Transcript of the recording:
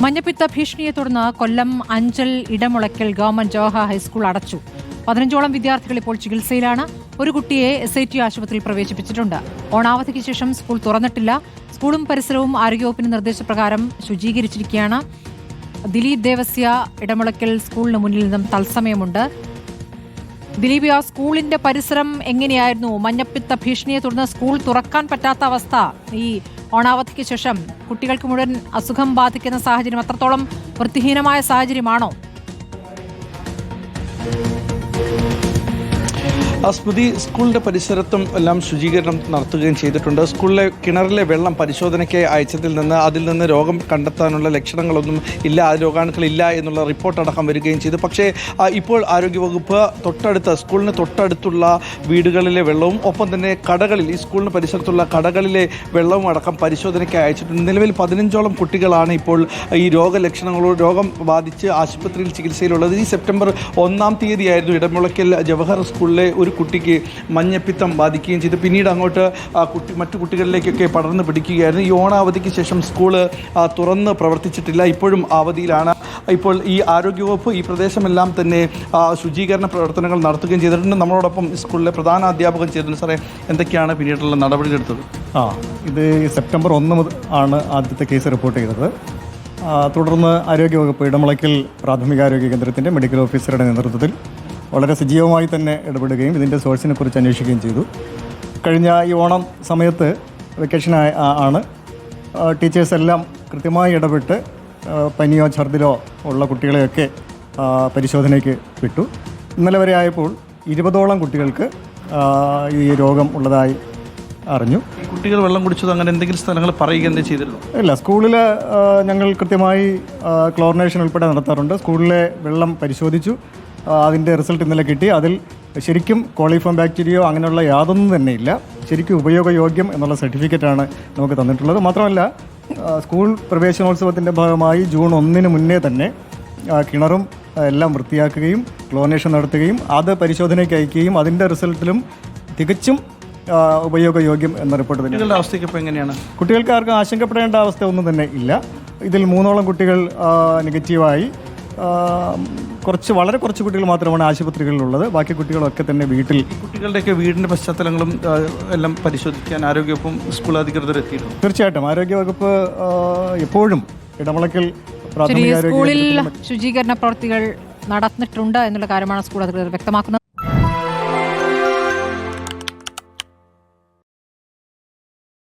മഞ്ഞപ്പിത്ത ഭീഷണിയെ തുടർന്ന് Kollam Anchal Edamulakkal government Jawahar high school അടച്ചു. 15ഓളം വിദ്യാർത്ഥികൾ ഇപ്പോൾ ചികിത്സയിലാണ്. ഒരു കുട്ടിയെ SIT ആശുപത്രിയിൽ പ്രവേശിപ്പിച്ചിട്ടുണ്ട്. ഓണാവധിക്ക് ശേഷം സ്കൂൾ തുറന്നിട്ടില്ല. സ്കൂളും പരിസരവും ആരോഗ്യവകുപ്പിന്റെ നിർദ്ദേശപ്രകാരം ശുചീകരിച്ചിരിക്കുകയാണ്. ദിലീപ് ദേവസ്യ ഇടമുളയ്ക്കൽ സ്കൂളിന് മുന്നിൽ നിന്നും തത്സമയമുണ്ട്. ദിലീപ്, ആ സ്കൂളിന്റെ പരിസരം എങ്ങനെയായിരുന്നു? മഞ്ഞപ്പിത്ത ഭീഷണിയെ തുടർന്ന് സ്കൂൾ തുറക്കാൻ പറ്റാത്ത അവസ്ഥ, ഈ ഓണാവധിക്ക് ശേഷം കുട്ടികൾക്ക് മുഴുവൻ അസുഖം ബാധിക്കുന്ന സാഹചര്യം അത്രത്തോളം വൃത്തിഹീനമായ സാഹചര്യമാണോ? സ്മൃതി, സ്കൂളിൻ്റെ പരിസരത്തും എല്ലാം ശുചീകരണം നടത്തുകയും ചെയ്തിട്ടുണ്ട്. സ്കൂളിലെ കിണറിലെ വെള്ളം പരിശോധനയ്ക്ക് അയച്ചതിൽ നിന്ന് അതിൽ നിന്ന് രോഗം കണ്ടെത്താനുള്ള ലക്ഷണങ്ങളൊന്നും ഇല്ല, ആ രോഗാണുക്കളില്ല എന്നുള്ള റിപ്പോർട്ടടക്കം വരികയും ചെയ്തു. പക്ഷേ ഇപ്പോൾ ആരോഗ്യവകുപ്പ് സ്കൂളിന് തൊട്ടടുത്തുള്ള വീടുകളിലെ വെള്ളവും ഒപ്പം തന്നെ കടകളിൽ, ഈ സ്കൂളിന് പരിസരത്തുള്ള കടകളിലെ വെള്ളവും അടക്കം പരിശോധനയ്ക്ക് അയച്ചിട്ടുണ്ട്. നിലവിൽ 15ഓളം കുട്ടികളാണ് ഇപ്പോൾ ഈ രോഗം ബാധിച്ച് ആശുപത്രിയിൽ ചികിത്സയിലുള്ളത്. ഈ സെപ്റ്റംബർ 1-ാം തീയതിയായിരുന്നു ഇടമുളയ്ക്കൽ ജവഹർ സ്കൂളിലെ ഒരു കുട്ടിക്ക് മഞ്ഞപ്പിത്തം ബാധിക്കുകയും ചെയ്തു. പിന്നീട് അങ്ങോട്ട് മറ്റു കുട്ടികളിലേക്കൊക്കെ പടർന്നു പിടിക്കുകയായിരുന്നു. ഈ ഓണാവധിക്ക് ശേഷം സ്കൂള് തുറന്ന് പ്രവർത്തിച്ചിട്ടില്ല, ഇപ്പോഴും അവധിയിലാണ്. ഇപ്പോൾ ഈ ആരോഗ്യവകുപ്പ് ഈ പ്രദേശമെല്ലാം തന്നെ ശുചീകരണ പ്രവർത്തനങ്ങൾ നടത്തുകയും ചെയ്തിട്ടുണ്ട്. നമ്മളോടൊപ്പം സ്കൂളിലെ പ്രധാന അധ്യാപകൻ ചേരുന്നു. സാറേ, എന്തൊക്കെയാണ് പിന്നീടുള്ള നടപടികളെടുത്തത്? ഇത് സെപ്റ്റംബർ 1 മുതൽ ആണ് ആദ്യത്തെ കേസ് റിപ്പോർട്ട് ചെയ്തത്. തുടർന്ന് ആരോഗ്യവകുപ്പ് ഇടമുളയ്ക്കൽ പ്രാഥമികാരോഗ്യ കേന്ദ്രത്തിൻ്റെ മെഡിക്കൽ ഓഫീസറുടെ നേതൃത്വത്തിൽ വളരെ സജീവമായി തന്നെ ഇടപെടുകയും ഇതിൻ്റെ സോഴ്സിനെ കുറിച്ച് അന്വേഷിക്കുകയും ചെയ്തു. കഴിഞ്ഞ ഈ ഓണം സമയത്ത് വെക്കേഷൻ ആണ് ടീച്ചേഴ്സ് എല്ലാം കൃത്യമായി ഇടപെട്ട് പനിയോ ഛർദിലോ ഉള്ള കുട്ടികളെയൊക്കെ പരിശോധനയ്ക്ക് വിട്ടു. ഇന്നലെ വരെ ആയപ്പോൾ 20ഓളം കുട്ടികൾക്ക് ഈ രോഗം ഉള്ളതായി അറിഞ്ഞു. കുട്ടികൾ വെള്ളം കുടിച്ചത് അങ്ങനെ എന്തെങ്കിലും സ്ഥലങ്ങൾ പറയുക എന്ത് ചെയ്തിരുന്നു? ഇല്ല, സ്കൂളിൽ ഞങ്ങൾ കൃത്യമായി ക്ലോറിനേഷൻ ഉൾപ്പെടെ നടത്താറുണ്ട്. സ്കൂളിലെ വെള്ളം പരിശോധിച്ചു, അതിൻ്റെ റിസൾട്ട് ഇന്നലെ കിട്ടി. അതിൽ ശരിക്കും കോളിഫോം ബാക്ടീരിയയോ അങ്ങനെയുള്ള യാതൊന്നും തന്നെ ഇല്ല. ശരിക്കും ഉപയോഗയോഗ്യം എന്നുള്ള സർട്ടിഫിക്കറ്റാണ് നമുക്ക് തന്നിട്ടുള്ളത്. മാത്രമല്ല, സ്കൂൾ പ്രവേശനോത്സവത്തിൻ്റെ ഭാഗമായി ജൂൺ 1 മുന്നേ തന്നെ കിണറും എല്ലാം വൃത്തിയാക്കുകയും ക്ലോറിനേഷൻ നടത്തുകയും അത് പരിശോധനയ്ക്ക് അയക്കുകയും അതിൻ്റെ റിസൾട്ടിലും തികച്ചും ഉപയോഗയോഗ്യം എന്ന റിപ്പോർട്ട് തന്നെ. കുട്ടികളുടെ അവസ്ഥയ്ക്ക് ഇപ്പോൾ എങ്ങനെയാണ്? കുട്ടികൾക്ക് ആർക്കും ആശങ്കപ്പെടേണ്ട അവസ്ഥ ഒന്നും തന്നെ ഇല്ല. ഇതിൽ 3ഓളം കുട്ടികൾ നെഗറ്റീവായി. വളരെ കുറച്ച് കുട്ടികൾ മാത്രമാണ് ആശുപത്രികളിലുള്ളത്. ബാക്കി കുട്ടികളൊക്കെ തന്നെ വീട്ടിൽ. കുട്ടികളുടെയൊക്കെ വീടിൻ്റെ പശ്ചാത്തലങ്ങളും എല്ലാം പരിശോധിക്കാൻ ആരോഗ്യവകുപ്പും സ്കൂൾ അധികൃതർ എത്തിയിരുന്നു. തീർച്ചയായിട്ടും ആരോഗ്യവകുപ്പ് എപ്പോഴും ഇടമുളയ്ക്കൽ സ്കൂളിൽ ശുചീകരണ പ്രവൃത്തികൾ നടന്നിട്ടുണ്ട് എന്നുള്ള കാര്യമാണ് സ്കൂൾ അധികൃതർ വ്യക്തമാക്കുന്നത്.